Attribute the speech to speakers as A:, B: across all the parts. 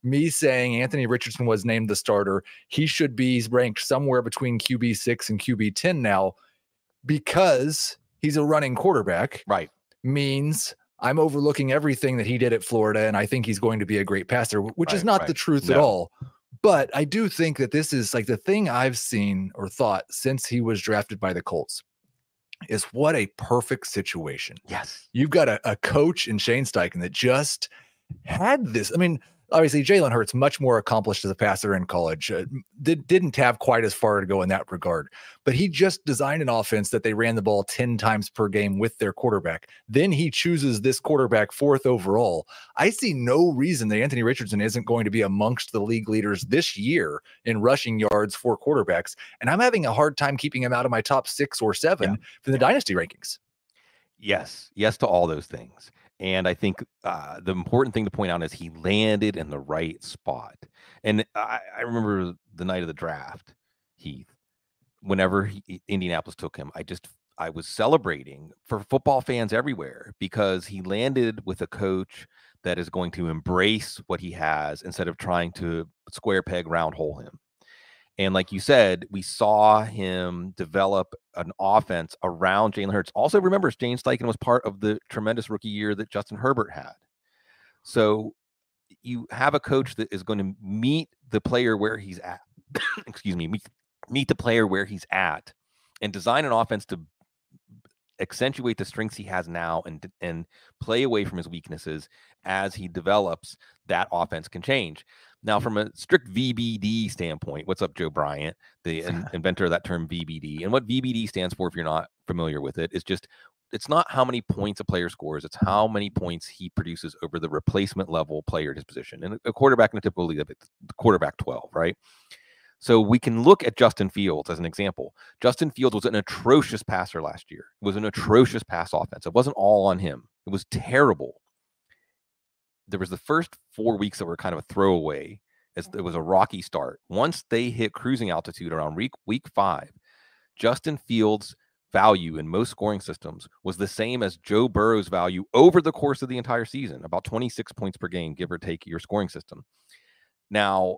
A: me saying Anthony Richardson was named the starter, he should be ranked somewhere between QB6 and QB10 now because he's a running quarterback.
B: Right.
A: Means I'm overlooking everything that he did at Florida, and I think he's going to be a great passer, which is not the truth at all. But I do think that this is like the thing I've seen or thought since he was drafted by the Colts is what a perfect situation.
B: Yes.
A: You've got a coach in Shane Steichen that just had this. I mean, obviously Jalen Hurts, much more accomplished as a passer in college, didn't have quite as far to go in that regard, but he just designed an offense that they ran the ball 10 times per game with their quarterback. Then he chooses this quarterback 4th overall. I see no reason that Anthony Richardson isn't going to be amongst the league leaders this year in rushing yards for quarterbacks. And I'm having a hard time keeping him out of my top 6 or 7 for the dynasty rankings.
B: Yes to all those things. And I think the important thing to point out is he landed in the right spot. And I remember the night of the draft, Heath, whenever Indianapolis took him, I was celebrating for football fans everywhere because he landed with a coach that is going to embrace what he has instead of trying to square peg round hole him. And like you said, we saw him develop an offense around Jalen Hurts. Also, remember, Shane Steichen was part of the tremendous rookie year that Justin Herbert had. So you have a coach that is going to meet the player where he's at. Excuse me, meet the player where he's at and design an offense to accentuate the strengths he has now and play away from his weaknesses as he develops. That offense can change. Now, from a strict VBD standpoint, what's up, Joe Bryant, the inventor of that term VBD? And what VBD stands for, if you're not familiar with it, is just, it's not how many points a player scores, it's how many points he produces over the replacement level player at his position. And a quarterback in a typical league, the quarterback 12, right? So we can look at Justin Fields as an example. Justin Fields was an atrocious passer last year. It was an atrocious pass offense. It wasn't all on him. It was terrible. There was the first 4 weeks that were kind of a throwaway, as it was a rocky start. Once they hit cruising altitude around week 5, Justin Fields' value in most scoring systems was the same as Joe Burrow's value over the course of the entire season, about 26 points per game, give or take your scoring system. Now,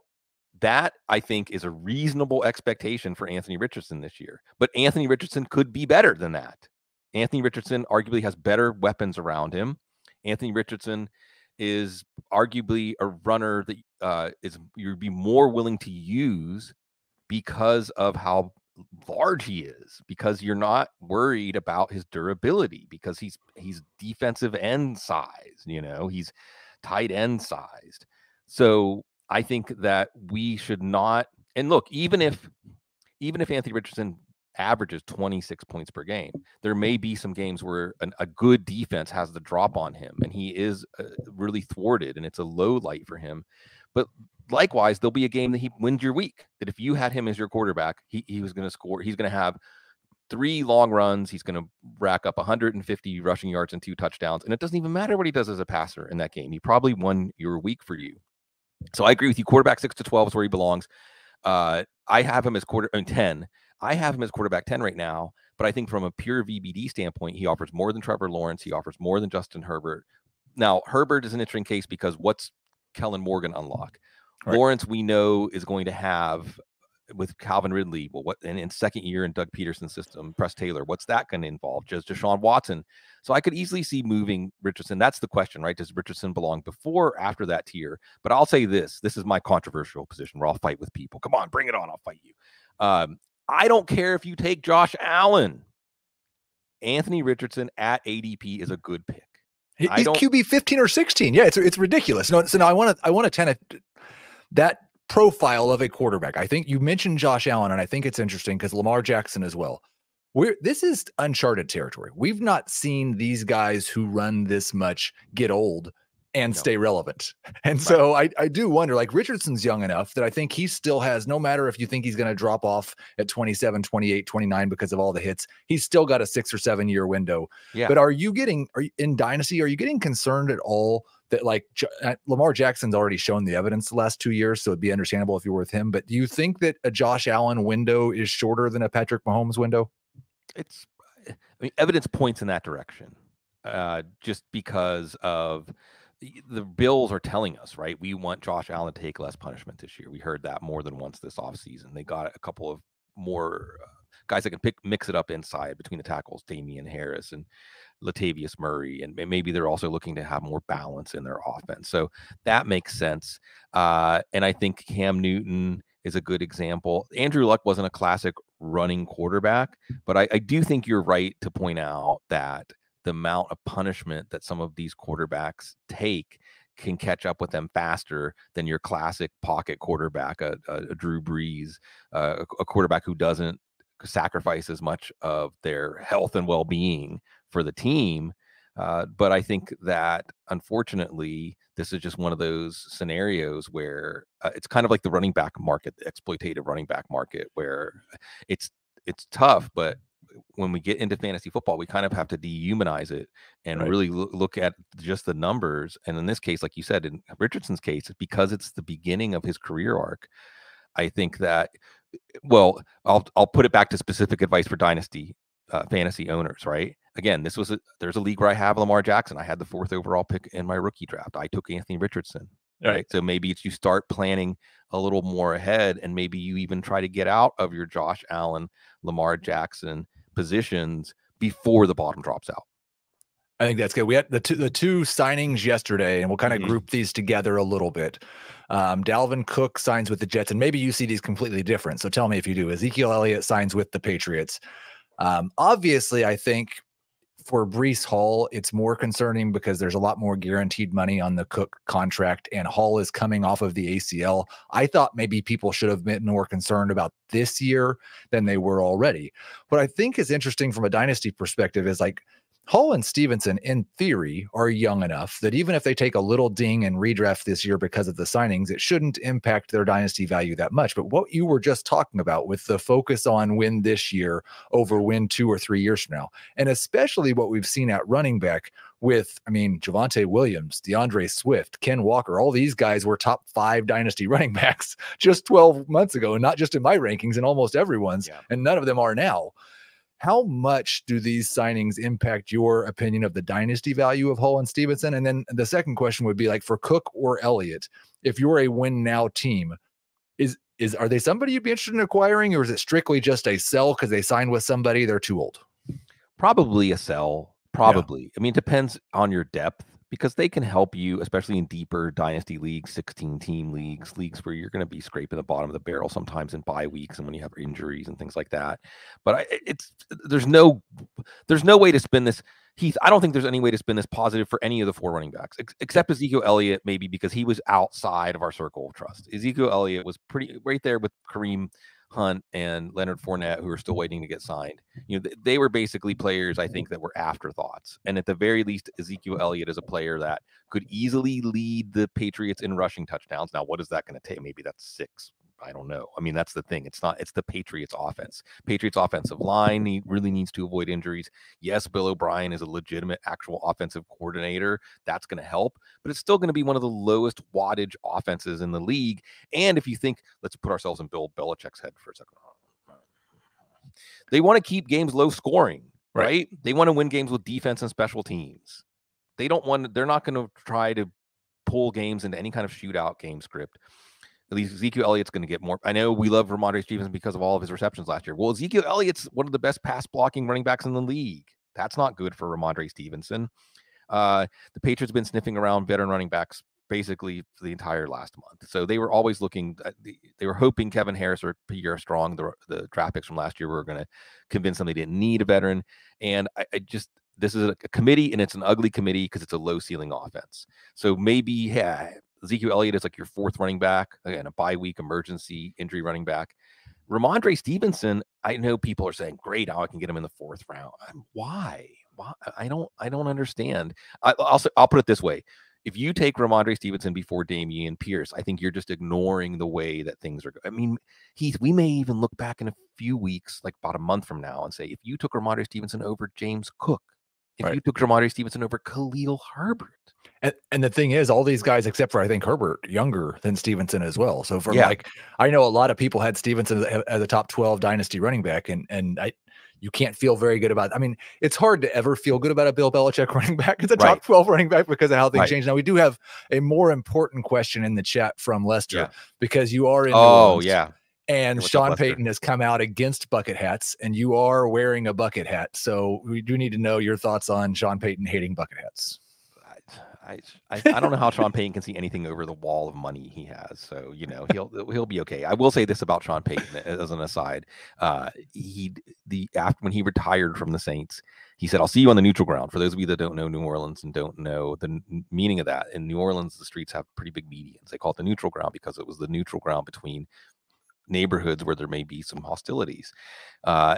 B: that, I think, is a reasonable expectation for Anthony Richardson this year. But Anthony Richardson could be better than that. Anthony Richardson arguably has better weapons around him. Anthony Richardson is arguably a runner that you'd be more willing to use because of how large he is, because you're not worried about his durability, because he's defensive end sized, he's tight end sized. So I think that we should not, and look, even if Anthony Richardson averages 26 points per game, there may be some games where a good defense has the drop on him and he is really thwarted and it's a low light for him. But likewise, there'll be a game that he wins your week, that if you had him as your quarterback, he was going to score. He's going to have 3 long runs. He's going to rack up 150 rushing yards and 2 touchdowns. And it doesn't even matter what he does as a passer in that game. He probably won your week for you. So I agree with you. Quarterback 6 to 12 is where he belongs. I have him as 10. I have him as quarterback 10 right now, but I think from a pure VBD standpoint, he offers more than Trevor Lawrence. He offers more than Justin Herbert. Now, Herbert is an interesting case because what's Kellen Morgan unlock? Right. Lawrence, we know, is going to have with Calvin Ridley. Well, what in second year in Doug Peterson's system, Press Taylor, what's that going to involve? Just Deshaun Watson. So I could easily see moving Richardson. That's the question, right? Does Richardson belong before or after that tier? But I'll say this is my controversial position where I'll fight with people. Come on, bring it on. I'll fight you. I don't care if you take Josh Allen. Anthony Richardson at ADP is a good pick.
A: He's QB 15 or 16. Yeah, it's ridiculous. No, so now I want to kind of that profile of a quarterback. I think you mentioned Josh Allen, and I think it's interesting because Lamar Jackson as well. This is uncharted territory. We've not seen these guys who run this much get old and stay relevant. And so I do wonder, like, Richardson's young enough that I think he still has, no matter if you think he's going to drop off at 27, 28, 29 because of all the hits, he's still got a 6 or 7 year window. Yeah. But are you in Dynasty, are you getting concerned at all that, like, Lamar Jackson's already shown the evidence the last 2 years, so it'd be understandable if you're with him. But do you think that a Josh Allen window is shorter than a Patrick Mahomes window?
B: Evidence points in that direction, just because of the Bills are telling us, right? We want Josh Allen to take less punishment this year. We heard that more than once this offseason. They got a couple of more guys that can mix it up inside between the tackles, Damian Harris and Latavius Murray, and maybe they're also looking to have more balance in their offense. So that makes sense. And I think Cam Newton is a good example. Andrew Luck wasn't a classic running quarterback, but I do think you're right to point out that the amount of punishment that some of these quarterbacks take can catch up with them faster than your classic pocket quarterback, a Drew Brees, a quarterback who doesn't sacrifice as much of their health and well-being for the team. But I think that, unfortunately, this is just one of those scenarios where it's kind of like the running back market, the exploitative running back market, where it's tough, but when we get into fantasy football, we kind of have to dehumanize it and really look at just the numbers. And in this case, like you said, in Richardson's case, because it's the beginning of his career arc, I think that, well, I'll put it back to specific advice for dynasty fantasy owners, right? Again, there's a league where I have Lamar Jackson. I had the 4th overall pick in my rookie draft. I took Anthony Richardson. Right. So maybe it's you start planning a little more ahead, and maybe you even try to get out of your Josh Allen, Lamar Jackson positions before the bottom drops out.
A: I think that's good. We had the two signings yesterday, and we'll kind of group these together a little bit. Dalvin Cook signs with the Jets, and maybe you see these completely different. So tell me if you do. Ezekiel Elliott signs with the Patriots. Obviously, I think for Breece Hall, it's more concerning because there's a lot more guaranteed money on the Cook contract, and Hall is coming off of the ACL. I thought maybe people should have been more concerned about this year than they were already. What I think is interesting from a dynasty perspective is like Hall and Stevenson, in theory, are young enough that even if they take a little ding and redraft this year because of the signings, it shouldn't impact their dynasty value that much. But what you were just talking about with the focus on win this year over win 2 or 3 years from now, and especially what we've seen at running back with, I mean, Javonte Williams, DeAndre Swift, Ken Walker, all these guys were top 5 dynasty running backs just 12 months ago, and not just in my rankings and almost everyone's, and none of them are now. How much do these signings impact your opinion of the dynasty value of Hall and Stevenson? And then the second question would be like for Cook or Elliott, if you're a win now team, are they somebody you'd be interested in acquiring, or is it strictly just a sell because they signed with somebody they're too old?
B: Probably a sell. Probably. Yeah. I mean, it depends on your depth, because they can help you, especially in deeper dynasty leagues, 16-team leagues where you're going to be scraping the bottom of the barrel sometimes in bye weeks and when you have injuries and things like that. But there's no way to spin this, Heath. I don't think there's any way to spin this positive for any of the 4 running backs, except Ezekiel Elliott, maybe because he was outside of our circle of trust. Ezekiel Elliott was pretty right there with Kareem Hunt and Leonard Fournette, who are still waiting to get signed. You know, they were basically players, I think, that were afterthoughts. And at the very least, Ezekiel Elliott is a player that could easily lead the Patriots in rushing touchdowns. Now, what is that going to take? Maybe that's 6. I don't know. I mean, that's the thing. It's the Patriots offense. Patriots offensive line really needs to avoid injuries. Yes, Bill O'Brien is a legitimate actual offensive coordinator. That's going to help, but it's still going to be one of the lowest wattage offenses in the league. And if you think, let's put ourselves in Bill Belichick's head for a second. They want to keep games low scoring, right? They want to win games with defense and special teams. They're not going to try to pull games into any kind of shootout game script. At least Ezekiel Elliott's going to get more. I know we love Ramondre Stevenson because of all of his receptions last year. Well, Ezekiel Elliott's one of the best pass blocking running backs in the league. That's not good for Ramondre Stevenson. The Patriots have been sniffing around veteran running backs basically for the entire last month. So they were always looking, they were hoping Kevin Harris or Pierre Strong, the draft picks from last year, were going to convince them they didn't need a veteran. And this is a committee, and it's an ugly committee because it's a low ceiling offense. So maybe, Ezekiel Elliott is like your 4th running back, again, a bye week emergency injury running back. Ramondre Stevenson, I know people are saying, great, now I can get him in the 4th round. Why? I don't understand. I'll put it this way. If you take Ramondre Stevenson before Dameon Pierce, I think you're just ignoring the way that things are going. I mean, Heath, we may even look back in a few weeks, like about a month from now, and say, if you took Ramondre Stevenson over James Cook, if you took Ramondre Stevenson over Khalil Herbert.
A: And the thing is, all these guys, except for I think Herbert, younger than Stevenson as well. So from I know a lot of people had Stevenson as a top 12 dynasty running back, and you can't feel very good about. I mean, it's hard to ever feel good about a Bill Belichick running back. It's a
B: Right.
A: top 12 running back because of how things
B: Right.
A: change. Now, we do have a more important question in the chat from Lester
B: Yeah.
A: because you are in New
B: Oh,
A: Orleans.
B: yeah.
A: And
B: What's up,
A: Sean
B: Lester?
A: Payton has come out against bucket hats, and you are wearing a bucket hat. So we do need to know your thoughts on Sean Payton hating bucket hats.
B: I don't know how Sean Payton can see anything over the wall of money he has. So, you know, he'll be okay. I will say this about Sean Payton as an aside. After when he retired from the Saints, he said, "I'll see you on the neutral ground." For those of you that don't know New Orleans and don't know the meaning of that, in New Orleans, the streets have pretty big medians. They call it the neutral ground because it was the neutral ground between neighborhoods where there may be some hostilities.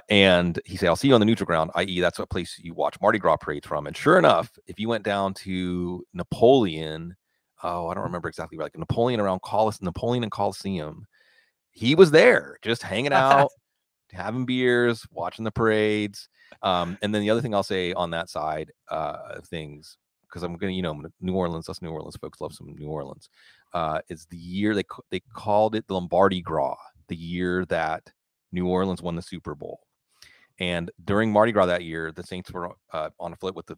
B: And he said, "I'll see you on the neutral ground," i.e. that's what place you watch Mardi Gras parades from. And sure enough, if you went down to Napoleon, I don't remember exactly, like Napoleon around Napoleon and Coliseum, he was there just hanging out, having beers, watching the parades. And then the other thing I'll say on that side of things, because I'm going to, New Orleans, us New Orleans folks love some New Orleans, is the year they called it the Lombardi Gras, the year that New Orleans won the Super Bowl. And during Mardi Gras that year, the Saints were on a foot with the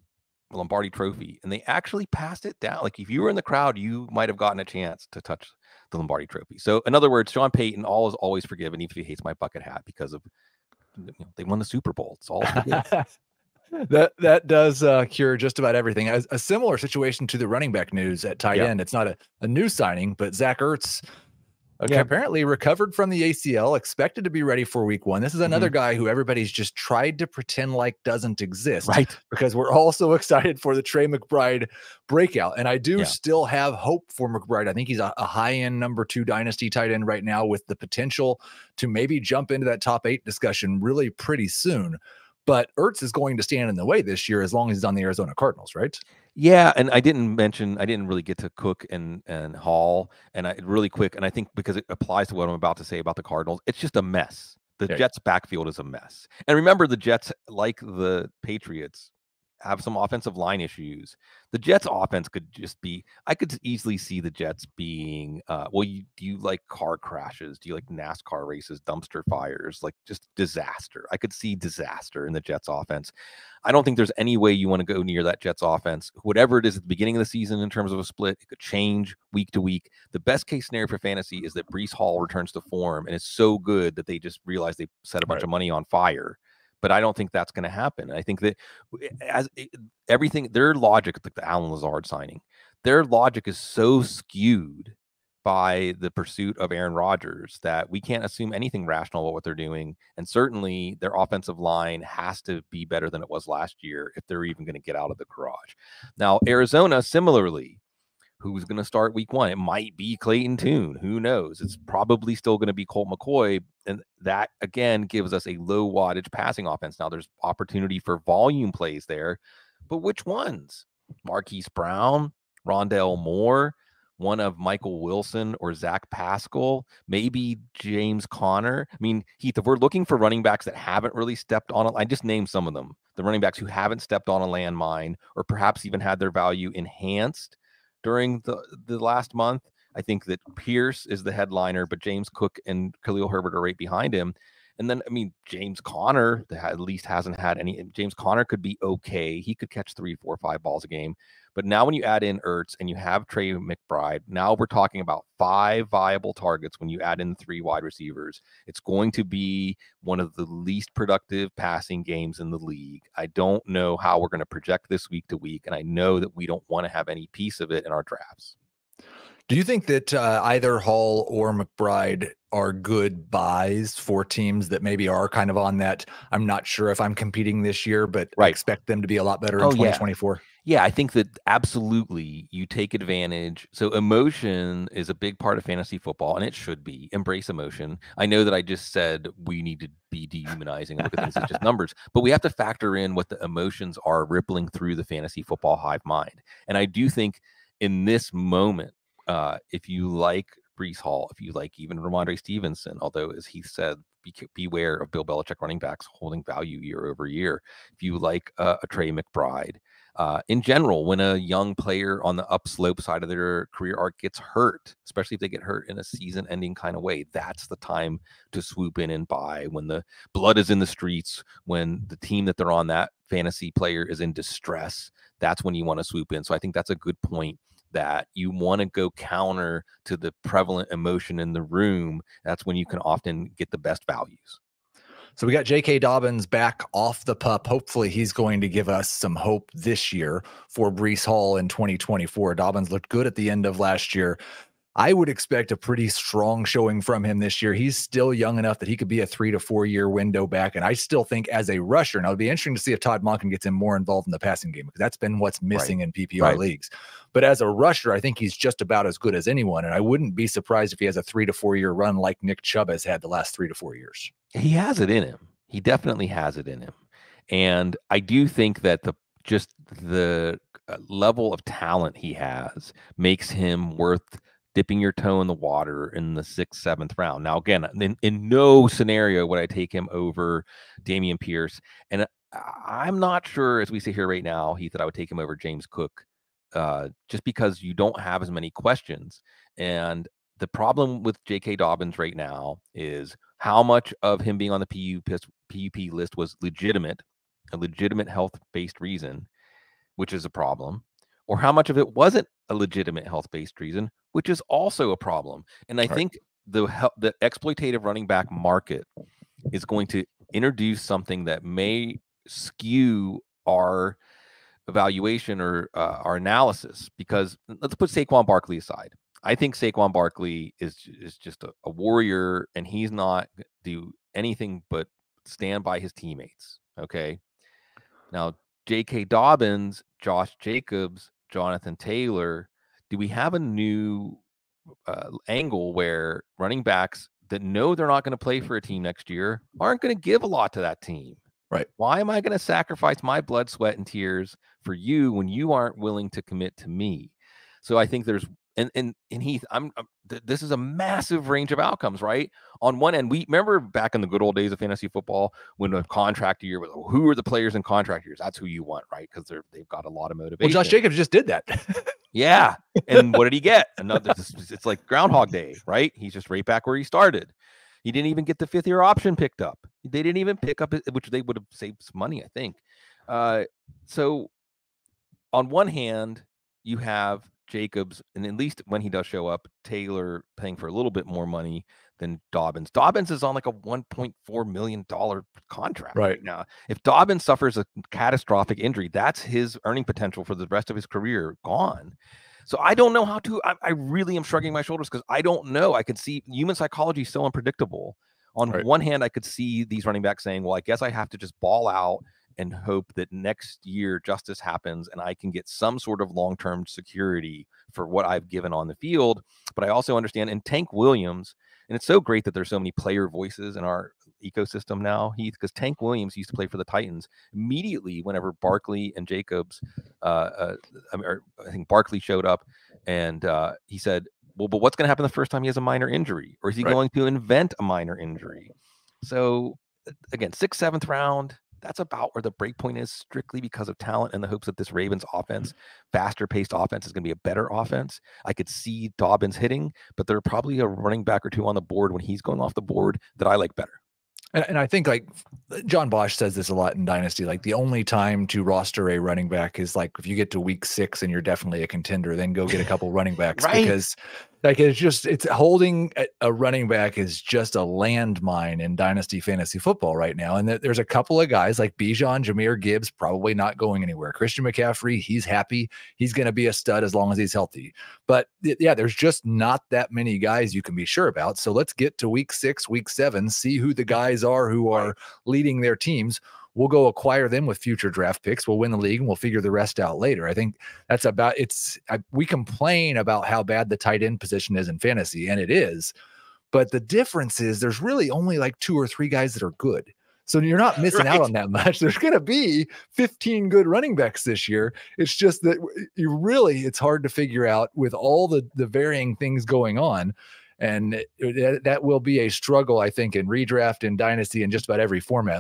B: Lombardi Trophy, and they actually passed it down. Like if you were in the crowd, you might have gotten a chance to touch the Lombardi Trophy. So in other words, Sean Payton is always forgiven, even if he hates my bucket hat, because of they won the Super Bowl. It's all forgiven.
A: That does cure just about everything. A similar situation to the running back news at tight end. It's not a new signing, but Zach Ertz apparently recovered from the ACL, expected to be ready for week 1. This is another guy who everybody's just tried to pretend like doesn't exist,
B: right?
A: Because we're all so excited for the Trey McBride breakout. And I do still have hope for McBride. I think he's a high-end number 2 dynasty tight end right now with the potential to maybe jump into that top 8 discussion really pretty soon. But Ertz is going to stand in the way this year as long as he's on the Arizona Cardinals, right?
B: Yeah, and I didn't really get to Cook and Hall, and really quick, and I think because it applies to what I'm about to say about the Cardinals, it's just a mess. The Jets' backfield is a mess. And remember, the Jets, like the Patriots, have some offensive line issues. The Jets' offense could just be, I could easily see the Jets being, do you like car crashes? Do you like NASCAR races, dumpster fires, like just disaster? I could see disaster in the Jets' offense. I don't think there's any way you want to go near that Jets offense. Whatever it is at the beginning of the season in terms of a split, it could change week to week. The best case scenario for fantasy is that Breece Hall returns to form and is so good that they just realize they set a bunch of money on fire. But I don't think that's going to happen. I think that everything, their logic, like the Alan Lazard signing, their logic is so skewed by the pursuit of Aaron Rodgers that we can't assume anything rational about what they're doing. And certainly their offensive line has to be better than it was last year if they're even going to get out of the garage. Now, Arizona, similarly, who's going to start week 1? It might be Clayton Tune. Who knows? It's probably still going to be Colt McCoy. And that, again, gives us a low wattage passing offense. Now, there's opportunity for volume plays there, but which ones? Marquise Brown, Rondale Moore, one of Michael Wilson or Zach Pascal, maybe James Conner. I mean, Heath, if we're looking for running backs that haven't really stepped on I just named some of them, the running backs who haven't stepped on a landmine or perhaps even had their value enhanced during the last month. I think that Pierce is the headliner, but James Cook and Khalil Herbert are right behind him. And then, I mean, James Conner at least hasn't had any. James Conner could be okay. He could catch 3, 4, 5 balls a game. But now when you add in Ertz and you have Trey McBride, now we're talking about 5 viable targets when you add in 3 wide receivers. It's going to be one of the least productive passing games in the league. I don't know how we're going to project this week to week, and I know that we don't want to have any piece of it in our drafts.
A: Do you think that either Hall or McBride are good buys for teams that maybe are kind of on that, I'm not sure if I'm competing this year, but expect them to be a lot better in 2024?
B: Yeah, I think that absolutely you take advantage. So emotion is a big part of fantasy football, and it should be. Embrace emotion. I know that I just said we need to be dehumanizing and look at things as just numbers, but we have to factor in what the emotions are rippling through the fantasy football hive mind. And I do think in this moment, if you like Breece Hall, if you like even Ramondre Stevenson, although as he said, beware of Bill Belichick running backs holding value year over year. If you like a Trey McBride, In general, when a young player on the upslope side of their career arc gets hurt, especially if they get hurt in a season-ending kind of way, that's the time to swoop in and buy. When the blood is in the streets, when the team that they're on, that fantasy player, is in distress, that's when you want to swoop in. So I think that's a good point, that you want to go counter to the prevalent emotion in the room. That's when you can often get the best values.
A: So we got J.K. Dobbins back off the pup. Hopefully he's going to give us some hope this year for Breece Hall in 2024. Dobbins looked good at the end of last year. I would expect a pretty strong showing from him this year. He's still young enough that he could be a 3 to 4 year window back. And I still think as a rusher, now it'll be interesting to see if Todd Monken gets him more involved in the passing game, because that's been what's missing in PPR leagues. But as a rusher, I think he's just about as good as anyone. And I wouldn't be surprised if he has a 3 to 4 year run like Nick Chubb has had the last 3 to 4 years.
B: He has it in him. He definitely has it in him. And I do think that the level of talent he has makes him worth dipping your toe in the water in the 6th, 7th round. Now, again, in no scenario would I take him over Dameon Pierce. And I'm not sure, as we sit here right now, Heath, that I would take him over James Cook, just because you don't have as many questions. And the problem with J.K. Dobbins right now is how much of him being on the PUP list was a legitimate health-based reason, which is a problem, or how much of it wasn't a legitimate health-based reason, which is also a problem. And I think the exploitative running back market is going to introduce something that may skew our evaluation or our analysis, because let's put Saquon Barkley aside. I think Saquon Barkley is just a warrior, and he's not do anything but stand by his teammates. Okay. Now, J.K. Dobbins, Josh Jacobs, Jonathan Taylor, do we have a new angle where running backs that know they're not going to play for a team next year aren't going to give a lot to that team?
A: Right.
B: Why am I going to sacrifice my blood, sweat, and tears for you when you aren't willing to commit to me? So I think there's and Heath, this is a massive range of outcomes, right? On one end, we remember back in the good old days of fantasy football when a contract year was, who are the players in contract years? That's who you want, right? Because they've got a lot of motivation.
A: Well, Josh Jacobs just did that.
B: Yeah. And what did he get? It's like Groundhog Day, right? He's just right back where he started. He didn't even get the 5th year option picked up. They didn't even pick up it, which they would have saved some money, I think. So on one hand, you have Jacobs, and at least when he does show up, Taylor paying for a little bit more money than Dobbins. Dobbins is on like a $1.4 million contract right now. If Dobbins suffers a catastrophic injury, that's his earning potential for the rest of his career gone. So I don't know how to, I really am shrugging my shoulders because I don't know. I could see human psychology is so unpredictable. On one hand, I could see these running backs saying, well, I guess I have to just ball out and hope that next year justice happens and I can get some sort of long-term security for what I've given on the field. But I also understand, and Tank Williams, and it's so great that there's so many player voices in our ecosystem now, Heath, because Tank Williams used to play for the Titans. Immediately, whenever Barkley and Jacobs, I think Barkley showed up, and he said, well, but what's going to happen the first time he has a minor injury? Or is he going to invent a minor injury? So again, 6th, 7th round, that's about where the break point is, strictly because of talent and the hopes that this Ravens offense, faster paced offense, is going to be a better offense. I could see Dobbins hitting, but there are probably a running back or two on the board when he's going off the board that I like better.
A: And I think, like, John Bosch says this a lot in Dynasty, like the only time to roster a running back is like if you get to week 6 and you're definitely a contender, then go get a couple running backs. Because like it's holding a running back is just a landmine in Dynasty fantasy football right now. And there's a couple of guys like Bijan, Jahmyr Gibbs, probably not going anywhere. Christian McCaffrey, he's happy. He's going to be a stud as long as he's healthy. But yeah, there's just not that many guys you can be sure about. So let's get to week 6, week 7, see who the guys are who are leading their teams. We'll go acquire them with future draft picks. We'll win the league and we'll figure the rest out later. I think that's about we complain about how bad the tight end position is in fantasy, and it is. But the difference is there's really only like 2 or 3 guys that are good. So you're not missing out on that much. There's going to be 15 good running backs this year. It's just that it's hard to figure out with all the varying things going on. And that will be a struggle, I think, in redraft and Dynasty and just about every format.